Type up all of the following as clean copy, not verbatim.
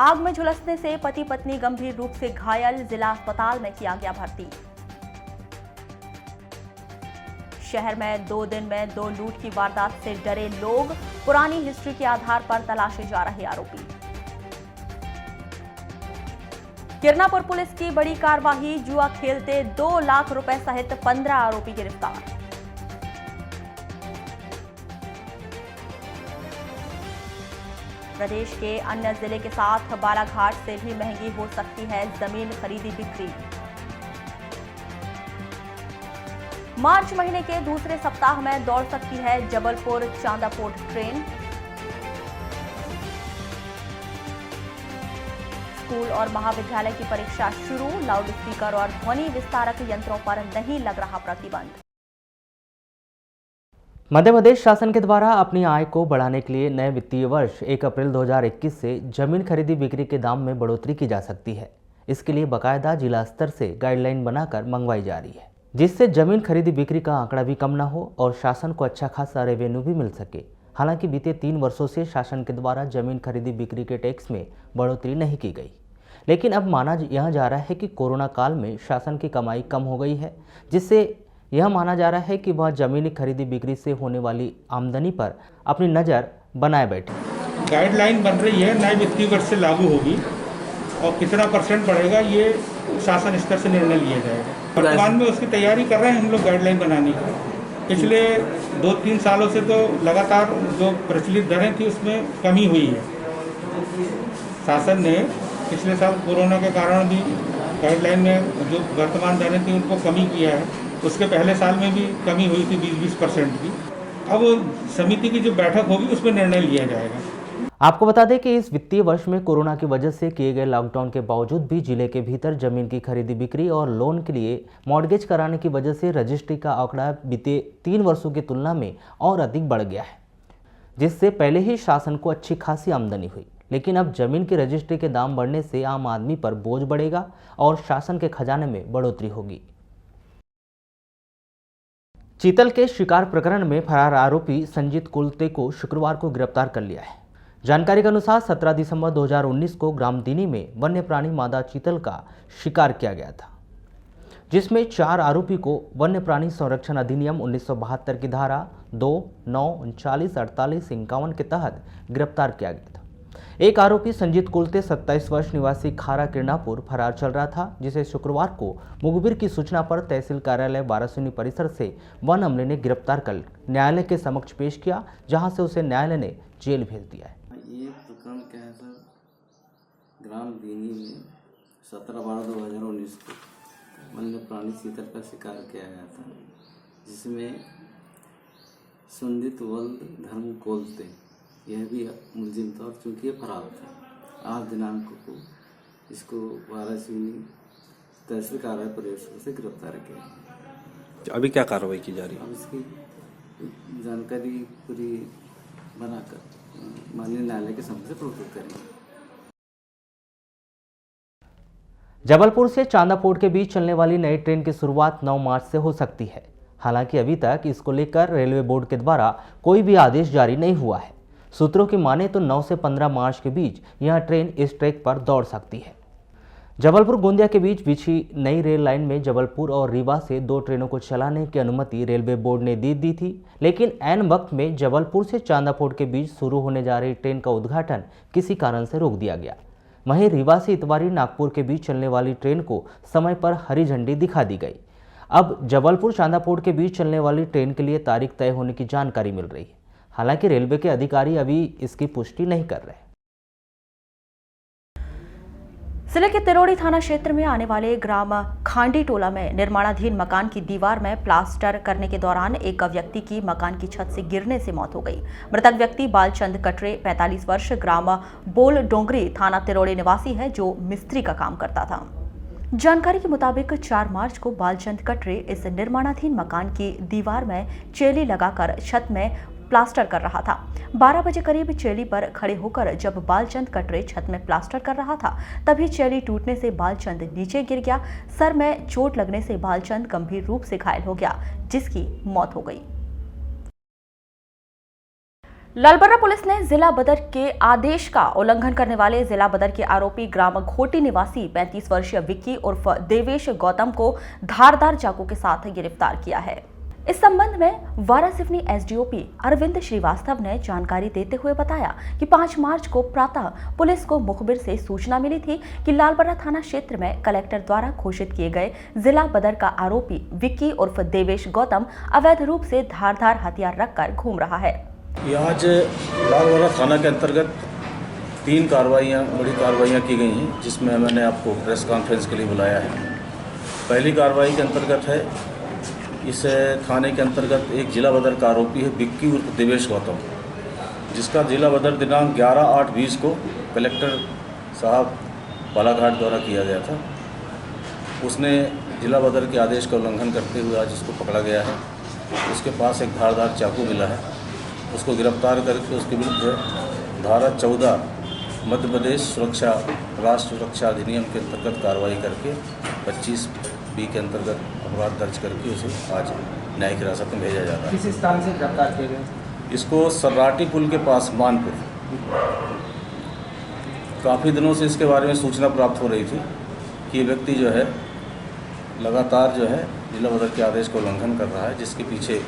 आग में झुलसने से पति पत्नी गंभीर रूप से घायल, जिला अस्पताल में किया गया भर्ती। शहर में 2 दिन में 2 लूट की वारदात से डरे लोग, पुरानी हिस्ट्री के आधार पर तलाशे जा रहे आरोपी। किरनापुर पुलिस की बड़ी कार्रवाई, जुआ खेलते 2 लाख रुपए सहित 15 आरोपी गिरफ्तार। प्रदेश के अन्य जिले के साथ बालाघाट से भी महंगी हो सकती है जमीन खरीदी बिक्री। मार्च महीने के दूसरे सप्ताह में दौड़ सकती है जबलपुर चांदापोट ट्रेन। स्कूल और महाविद्यालय की परीक्षा शुरू, लाउडस्पीकर और ध्वनि विस्तारक यंत्रों पर नहीं लग रहा प्रतिबंध। मध्य प्रदेश शासन के द्वारा अपनी आय को बढ़ाने के लिए नए वित्तीय वर्ष 1 अप्रैल 2021 से जमीन खरीदी बिक्री के दाम में बढ़ोतरी की जा सकती है। इसके लिए बाकायदा जिला स्तर से गाइडलाइन बनाकर मंगवाई जा रही है, जिससे जमीन खरीदी बिक्री का आंकड़ा भी कम न हो और शासन को अच्छा खासा रेवेन्यू भी मिल सके। हालांकि बीते 3 वर्षों से शासन के द्वारा जमीन खरीदी बिक्री के टैक्स में बढ़ोतरी नहीं की गई, लेकिन अब माना यह जा रहा है कि कोरोना काल में शासन की कमाई कम हो गई है, जिससे यह माना जा रहा है कि वह जमीनी खरीदी बिक्री से होने वाली आमदनी पर अपनी नज़र बनाए बैठे। गाइडलाइन बन रही है, नए वित्तीय वर्ष से लागू होगी और कितना % बढ़ेगा ये शासन स्तर से निर्णय लिया जाएगा। वर्तमान में उसकी तैयारी कर रहे हैं हम लोग गाइडलाइन बनाने की। पिछले 2-3 सालों से तो लगातार जो प्रचलित दरें थी उसमें कमी हुई है। शासन ने पिछले साल कोरोना के कारण भी गाइडलाइन में जो वर्तमान दरें थी उनको कमी किया है। उसके पहले साल में भी कमी हुई थी 20% की। अब समिति की जो बैठक होगी उसमें निर्णय लिया जाएगा। आपको बता दें कि इस वित्तीय वर्ष में कोरोना की वजह से किए गए लॉकडाउन के बावजूद भी जिले के भीतर जमीन की खरीदी बिक्री और लोन के लिए मॉर्गेज कराने की वजह से रजिस्ट्री का आंकड़ा बीते 3 वर्षों की तुलना में और अधिक बढ़ गया है, जिससे पहले ही शासन को अच्छी खासी आमदनी हुई। लेकिन अब जमीन की रजिस्ट्री के दाम बढ़ने से आम आदमी पर बोझ बढ़ेगा और शासन के खजाने में बढ़ोतरी होगी। चीतल के शिकार प्रकरण में फरार आरोपी संजीत कुलते को शुक्रवार को गिरफ्तार कर लिया है। जानकारी के अनुसार 17 दिसंबर 2019 को ग्राम दीनी में वन्य प्राणी मादा चीतल का शिकार किया गया था, जिसमें 4 आरोपी को वन्य प्राणी संरक्षण अधिनियम 1972 की धारा 2, 9, 39, 48, 51 के तहत गिरफ्तार किया गया था। एक आरोपी संजीत कुलते 27 वर्ष निवासी खारा किरनापुर फरार चल रहा था, जिसे शुक्रवार को मुखबिर की सूचना पर तहसील कार्यालय बारासूनी परिसर से वन अमले ने गिरफ्तार कर न्यायालय के समक्ष पेश किया, जहां से उसे न्यायालय ने जेल भेज दिया है। ये प्रकरण क्या है सर, ग्राम दीनी में 17/12/2019 को वन्य प्राणी चीतल का शिकार किया गया था, जिसमें सुंदित वल्द धर्म कोलते यह भी मुलजिम था और चूँकि ये फरार था। 8 दिनांक को इसको बारासूनी तहसील कार्यालय परिसर से गिरफ्तार किया। अभी क्या कार्रवाई की जा रही है? अब इसकी जानकारी पूरी बनाकर माननीय न्यायालय के समक्ष प्रस्तुत करेंगे। जबलपुर से चांदापोट के बीच चलने वाली नई ट्रेन की शुरुआत 9 मार्च से हो सकती है। हालांकि अभी तक इसको लेकर रेलवे बोर्ड के द्वारा कोई भी आदेश जारी नहीं हुआ है। सूत्रों की माने तो 9 से 15 मार्च के बीच यह ट्रेन इस ट्रैक पर दौड़ सकती है। जबलपुर गोंदिया के बीच बिछी नई रेल लाइन में जबलपुर और रीवा से 2 ट्रेनों को चलाने की अनुमति रेलवे बोर्ड ने दे दी थी, लेकिन ऐन वक्त में जबलपुर से चांदापोट के बीच शुरू होने जा रही ट्रेन का उद्घाटन किसी कारण से रोक दिया गया। वहीं रीवा से इतवारी नागपुर के बीच चलने वाली ट्रेन को समय पर हरी झंडी दिखा दी गई। अब जबलपुर चांदापोट के बीच चलने वाली ट्रेन के लिए तारीख तय होने की जानकारी मिल रही है। हालांकि रेलवे के अधिकारी अभी इसकी पुष्टि नहीं कर रहे। जिले के तिरोड़ी थाना क्षेत्र में आने वाले ग्राम खांडी टोला में निर्माणाधीन मकान की दीवार में प्लास्टर करने के दौरान एक व्यक्ति की मकान की छत से गिरने से मौत हो गई। मृतक व्यक्ति बालचंद कटरे 45 वर्ष ग्राम बोल डोंगरी थाना तिरोड़ी निवासी है, जो मिस्त्री का काम करता था। जानकारी के मुताबिक 4 मार्च को बालचंद कटरे इस निर्माणाधीन मकान की दीवार में चेली लगाकर छत में प्लास्टर कर रहा था। 12 बजे करीब चेली पर खड़े होकर जब बालचंद कटरे छत में प्लास्टर कर रहा था, तभी चेली टूटने से बालचंद नीचे गिर गया। सर में चोट लगने से बालचंद गंभीर रूप से घायल हो गया, जिसकी मौत हो गई। लालबर्रा पुलिस ने जिला बदर के आदेश का उल्लंघन करने वाले जिला बदर के आरोपी ग्राम घोटी निवासी 35 वर्षीय विक्की उर्फ देवेश गौतम को धारदार चाकू के साथ गिरफ्तार किया है। इस संबंध में वारासिवनी एसडीओपी अरविंद श्रीवास्तव ने जानकारी देते हुए बताया कि 5 मार्च को प्रातः पुलिस को मुखबिर से सूचना मिली थी कि लालबर्रा थाना क्षेत्र में कलेक्टर द्वारा घोषित किए गए जिला बदर का आरोपी विक्की उर्फ देवेश गौतम अवैध रूप से धारदार हथियार रखकर घूम रहा है। आज लालबर्रा थाना के अंतर्गत 3 बड़ी कार्रवाइयाँ की गई हैं, जिसमें मैंने आपको प्रेस कॉन्फ्रेंस के लिए बुलाया है। पहली कार्रवाई के अंतर्गत है, इस थाने के अंतर्गत एक जिला बदर का आरोपी है विक्की उर्फ देवेश गौतम, जिसका जिला बदर दिनांक 11/8/20 को कलेक्टर साहब बालाघाट द्वारा किया गया था। उसने जिला बदर के आदेश का उल्लंघन करते हुए आज उसको पकड़ा गया है। उसके पास एक धारदार चाकू मिला है। उसको गिरफ्तार करके उसके विरुद्ध धारा 14 मध्य प्रदेश राष्ट्र सुरक्षा अधिनियम के अंतर्गत कार्रवाई करके 25B के अंतर्गत अपराध दर्ज करके उसे आज न्यायिक हिरासत में भेजा जा रहा है। किस स्थान से गिरफ्तार किए गए? इसको सर्राटी पुल के पास मानपुर, काफ़ी दिनों से इसके बारे में सूचना प्राप्त हो रही थी कि ये व्यक्ति जो है लगातार जो है जिला बदर के आदेश का उल्लंघन कर रहा है, जिसके पीछे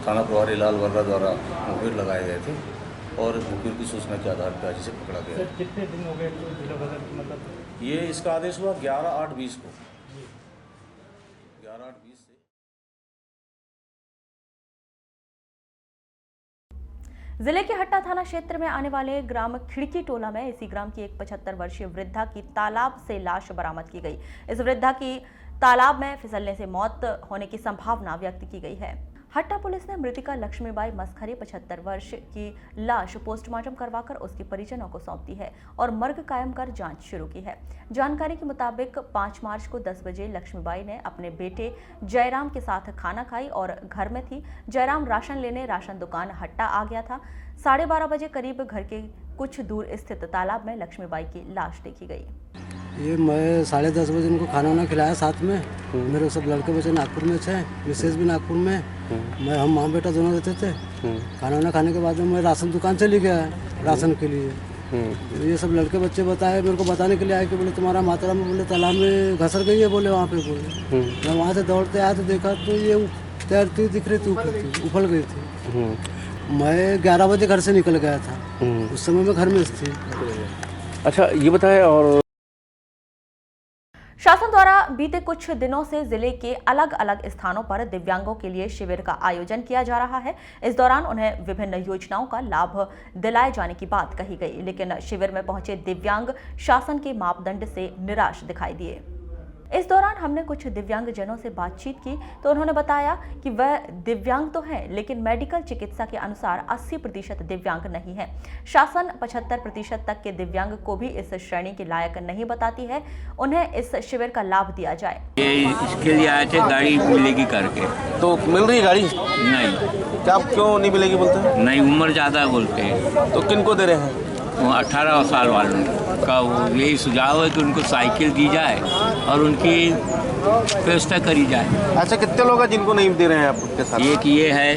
थाना प्रभारी लालबर्रा द्वारा मुखबिर लगाए गए थे और मुखबिर की सूचना के आधार पर आज इसे पकड़ा गया। कितने दिन हो गए जिला बदर मतलब? ये इसका आदेश हुआ 11/8/20 को। 11/8/20 से जिले के हट्टा थाना क्षेत्र में आने वाले ग्राम खिड़की टोला में इसी ग्राम की एक 75 वर्षीय वृद्धा की तालाब से लाश बरामद की गई। इस वृद्धा की तालाब में फिसलने से मौत होने की संभावना व्यक्त की गई है। हट्टा पुलिस ने मृतिका लक्ष्मीबाई मस्खरे 75 वर्ष की लाश पोस्टमार्टम करवाकर उसके परिजनों को सौंप दी है और मर्ग कायम कर जांच शुरू की है। जानकारी के मुताबिक 5 मार्च को 10 बजे लक्ष्मीबाई ने अपने बेटे जयराम के साथ खाना खाई और घर में थी। जयराम राशन लेने राशन दुकान हट्टा आ गया था। 12:30 बजे करीब घर के कुछ दूर स्थित तालाब में लक्ष्मीबाई की लाश देखी गई। ये मैं 10:30 बजे उनको खाना वाना खिलाया साथ में। मेरे सब लड़के बच्चे नागपुर में थे, मिसेज भी नागपुर में। हम माँ बेटा दोनों रहते थे। खाना वाना खाने के बाद में मैं राशन दुकान चली गया राशन के लिए। ये सब लड़के बच्चे बताए, मेरे को बताने के लिए आए कि बोले तुम्हारा मात्रा में बोले तालाब में घसर गई है, बोले वहाँ पे बोले। मैं वहाँ से दौड़ते आया तो देखा तो ये तैरती दिख रही थी, उफल गई थी। मैं 11 बजे घर से निकल गया था, उस समय मैं घर में थी। अच्छा ये बताएं, और शासन द्वारा बीते कुछ दिनों से जिले के अलग अलग स्थानों पर दिव्यांगों के लिए शिविर का आयोजन किया जा रहा है। इस दौरान उन्हें विभिन्न योजनाओं का लाभ दिलाए जाने की बात कही गई, लेकिन शिविर में पहुंचे दिव्यांग शासन के मापदंड से निराश दिखाई दिए। इस दौरान हमने कुछ दिव्यांग जनों से बातचीत की तो उन्होंने बताया कि वह दिव्यांग तो हैं, लेकिन मेडिकल चिकित्सा के अनुसार 80% दिव्यांग नहीं है। शासन 75% तक के दिव्यांग को भी इस श्रेणी के लायक नहीं बताती है। उन्हें इस शिविर का लाभ दिया जाए। इसके लिए आए थे, गाड़ी मिलेगी करके। तो मिल रही गाड़ी? नहीं। क्या क्यों नहीं मिलेगी बोलते हैं? नहीं, उम्र ज़्यादा बोलते हैं। तो किन को दे रहे हैं? वो 18 साल वालों का वो यही सुझाव है कि उनको साइकिल दी जाए और उनकी व्यवस्था करी जाए। ऐसे कितने लोग हैं जिनको नहीं दे रहे हैं आपके साथ? एक ये है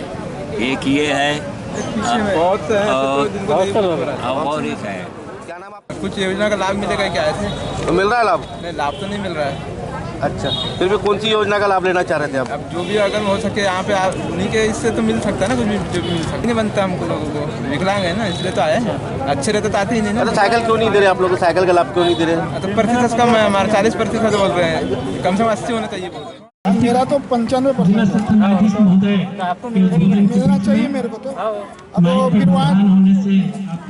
और एक है। क्या नाम आप? कुछ योजना का लाभ मिलेगा क्या ऐसे? तो मिल रहा है लाभ? नहीं, लाभ तो नहीं मिल रहा है। अच्छा, फिर भी कौन सी योजना का लाभ लेना चाह रहे थे आप? अब जो भी अगर हो सके यहाँ पे उन्हीं के इससे तो मिल सकता है ना, कुछ भी जो भी मिल सकता नहीं बनता हमको लोगों को। विकलांग है ना, इसलिए तो आए हैं। अच्छे रहते तो आते ही नहीं ना। तो साइकिल क्यों नहीं दे रहे आप लोग? साइकिल का लाभ क्यों नहीं दे रहे? तो प्रतिशत कम है हमारा, 40% बोल रहे हैं, कम से कम 80 होना चाहिए बोल रहे हैं। मेरा तो 95% मिलना चाहिए मेरे को। तो अब फिर वहाँ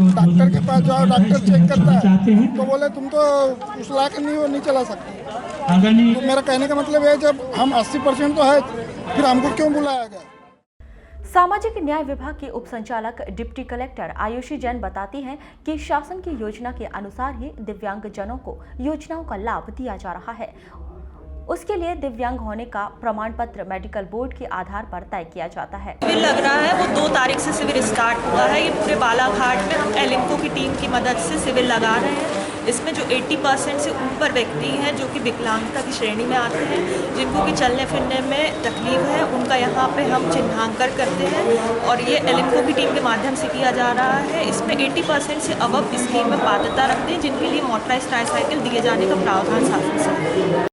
डॉक्टर के पास जाओ, डॉक्टर चेक करता है तो बोले तुम तो उस लायक नहीं हो, नहीं चला सकते। तो मेरा कहने का मतलब है जब हम 80% तो है, फिर हमको क्यों बुलाया गया? सामाजिक न्याय विभाग की उप संचालक डिप्टी कलेक्टर आयुषी जैन बताती हैं कि शासन की योजना के अनुसार ही दिव्यांग जनों को योजनाओं का लाभ दिया जा रहा है। उसके लिए दिव्यांग होने का प्रमाण पत्र मेडिकल बोर्ड के आधार पर तय किया जाता है। शिविर लग रहा है वो 2 तारीख से शिविर स्टार्ट हुआ है। ये पूरे बालाघाट में हम एलिम्को की टीम की मदद से शिविर लगा रहे हैं। इसमें जो 80% से ऊपर व्यक्ति हैं जो कि विकलांगता की श्रेणी में आते हैं, जिनको कि चलने फिरने में तकलीफ है, उनका यहाँ पे हम चिन्हांकन करते हैं और ये एलिम्को की टीम के माध्यम से किया जा रहा है। इसमें 80% से अबव स्कीम में पात्रता रखते हैं, जिनके लिए मोटराइज्ड ट्राईसाइकिल दिए जाने का प्रावधान शासन से है।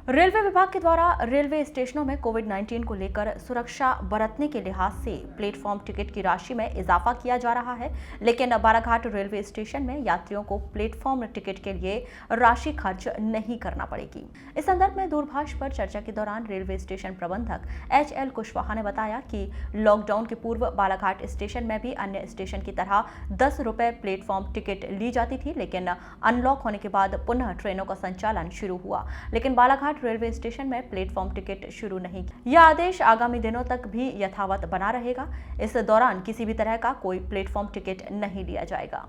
रेलवे विभाग के द्वारा रेलवे स्टेशनों में कोविड-19 को लेकर सुरक्षा बरतने के लिहाज से प्लेटफॉर्म टिकट की राशि में इजाफा किया जा रहा है, लेकिन बालाघाट रेलवे स्टेशन में यात्रियों को प्लेटफॉर्म टिकट के लिए राशि खर्च नहीं करना पड़ेगी। इस संदर्भ में दूरभाष पर चर्चा के दौरान रेलवे स्टेशन प्रबंधक HL कुशवाहा ने बताया कि लॉकडाउन के पूर्व बालाघाट स्टेशन में भी अन्य स्टेशन की तरह 10 रुपये प्लेटफॉर्म टिकट ली जाती थी, लेकिन अनलॉक होने के बाद पुनः ट्रेनों का संचालन शुरू हुआ, लेकिन बालाघाट रेलवे स्टेशन में प्लेटफॉर्म टिकट शुरू नहीं। यह आदेश आगामी दिनों तक भी यथावत बना रहेगा। इस दौरान किसी भी तरह का कोई प्लेटफॉर्म टिकट नहीं लिया जाएगा।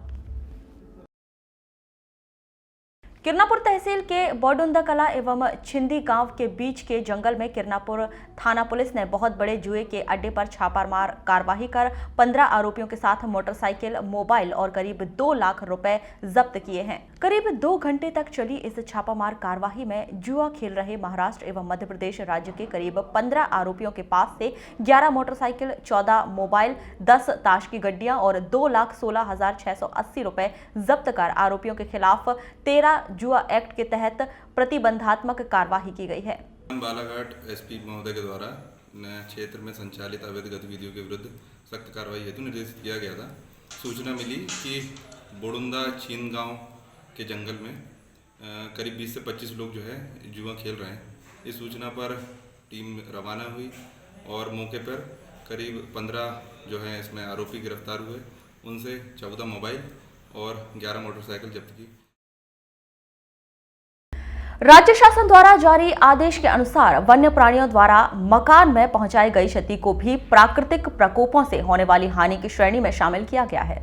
किरनापुर तहसील के बौडुंदा कला एवं छिंदी गांव के बीच के जंगल में किरनापुर थाना पुलिस ने बहुत बड़े जुए के अड्डे पर छापामार कार्रवाई कर 15 आरोपियों के साथ मोटरसाइकिल, मोबाइल और करीब 2 लाख रुपए जब्त किए हैं। करीब 2 घंटे तक चली इस छापामार कार्रवाई में जुआ खेल रहे महाराष्ट्र एवं मध्य प्रदेश राज्य के करीब 15 आरोपियों के पास से 11 मोटरसाइकिल, 14 मोबाइल, 10 ताश की गड्डियां और 2,16,680 रुपए जब्त कर आरोपियों के खिलाफ 13 जुआ एक्ट के तहत प्रतिबंधात्मक कार्रवाई की गई है। बालाघाट SP महोदय के द्वारा क्षेत्र में संचालित अवैध गतिविधियों के विरुद्ध सख्त कार्रवाई हेतु निर्देशित किया गया था। सूचना मिली कि बोडुंदा छीन गांव के जंगल में करीब 20 से 25 लोग जो है जुआ खेल रहे हैं। इस सूचना पर टीम रवाना हुई और मौके पर करीब 15 जो है इसमें आरोपी गिरफ्तार हुए। उनसे 14 मोबाइल और 11 मोटरसाइकिल जब्त की। राज्य शासन द्वारा जारी आदेश के अनुसार वन्य प्राणियों द्वारा मकान में पहुंचाई गई क्षति को भी प्राकृतिक प्रकोपों से होने वाली हानि की श्रेणी में शामिल किया गया है।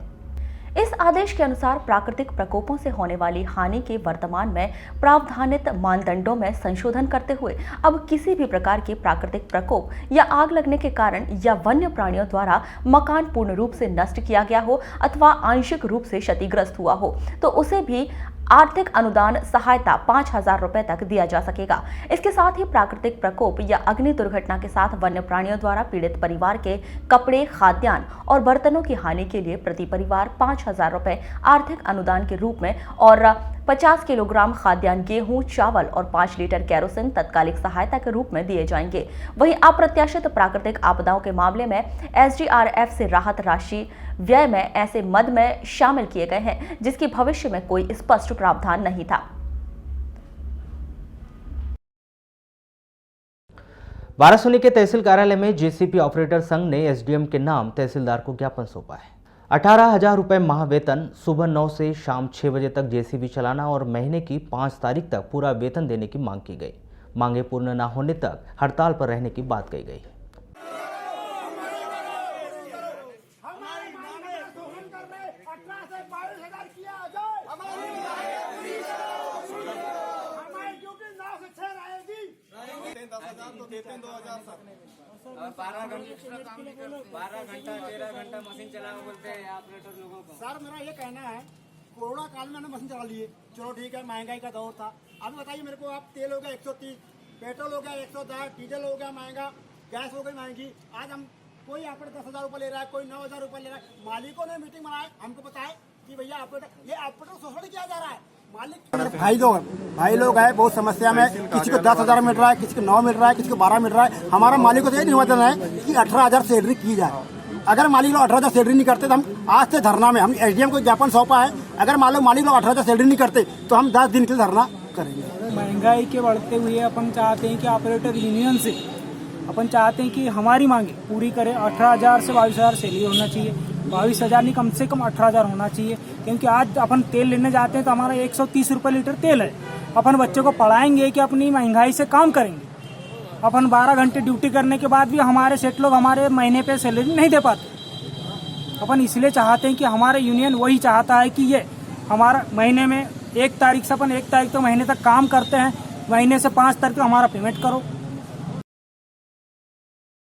इस आदेश के अनुसार प्राकृतिक प्रकोपों से होने वाली हानि के वर्तमान में प्रावधानित मानदंडों में संशोधन करते हुए अब किसी भी प्रकार के प्राकृतिक प्रकोप या आग लगने के कारण या वन्य प्राणियों द्वारा मकान पूर्ण रूप से नष्ट किया गया हो अथवा आंशिक रूप से क्षतिग्रस्त हुआ हो तो उसे भी आर्थिक अनुदान सहायता 5,000 रुपए तक दिया जा सकेगा। इसके साथ ही प्राकृतिक प्रकोप या अग्नि दुर्घटना के साथ वन्य प्राणियों द्वारा पीड़ित परिवार के कपड़े, खाद्यान्न और बर्तनों की हानि के लिए प्रति परिवार 5,000 रुपए आर्थिक अनुदान के रूप में और 50 किलोग्राम खाद्यान्न, गेहूं, चावल और 5 लीटर कैरोसिन तत्कालिक सहायता के रूप में दिए जाएंगे। वहीं अप्रत्याशित प्राकृतिक आपदाओं के मामले में SDRF से राहत राशि व्यय में ऐसे मद में शामिल किए गए हैं जिसकी भविष्य में कोई स्पष्ट प्रावधान नहीं था। वाराणसी के तहसील कार्यालय में JCP ऑपरेटर संघ ने SDM के नाम तहसीलदार को ज्ञापन सौंपा है। 18,000 रुपये माह वेतन, सुबह 9 से शाम 6 बजे तक JCP चलाना और महीने की 5 तारीख तक पूरा वेतन देने की मांग की गई। मांगे पूर्ण न होने तक हड़ताल पर रहने की बात कही गई। और 12 घंटा 13 घंटा मशीन चलाओ बोलते हैं ऑपरेटर लोगों को। सर मेरा ये कहना है, कोरोना काल में मैंने मशीन चला लिए, चलो ठीक है, महंगाई का दौर था। अब बताइए मेरे को, आप तेल हो गया 130, पेट्रोल हो गया 110, डीजल हो गया महंगा, गैस हो गई महंगी। आज हम कोई ऑपरेटर 10,000 रुपये ले रहा है, कोई 9,000 रुपये ले रहा है। मालिकों ने मीटिंग बनाए, हमको बताए कि भैया ऑपरेटर, ये ऑपरेटर शोषण किया जा रहा है। भाई लोग है बहुत समस्या में, किसी को 10,000 मिल रहा है, किसी को 9 मिल रहा है, किसी को 12 मिल रहा है। हमारा मालिक को तो ये निवेदन है कि 18,000 सैलरी की जाए। अगर मालिक लोग 18,000 सैलरी नहीं करते तो हम आज से धरना में, हम SDM को ज्ञापन सौंपा है। अगर मालिक लोग 18,000 सैलरी नहीं करते तो हम 10 दिन के लिए धरना करेंगे। महंगाई के बढ़ते हुए अपन चाहते हैं कि ऑपरेटर यूनियन से अपन चाहते हैं कि हमारी मांगे पूरी करें। 18,000 से 22,000 सैलरी होना चाहिए, 22,000 नहीं, कम से कम 18,000 होना चाहिए। क्योंकि आज अपन तेल लेने जाते हैं तो हमारा 130 रुपये लीटर तेल है। अपन बच्चों को पढ़ाएंगे कि अपनी महंगाई से काम करेंगे। अपन 12 घंटे ड्यूटी करने के बाद भी हमारे सेठ लोग हमारे महीने पे सैलरी नहीं दे पाते। अपन इसलिए चाहते हैं कि हमारा यूनियन वही चाहता है कि ये हमारा महीने में 1 तारीख से अपन 1 तारीख तो महीने तक काम करते हैं, महीने से 5 तारीख तक हमारा पेमेंट करो।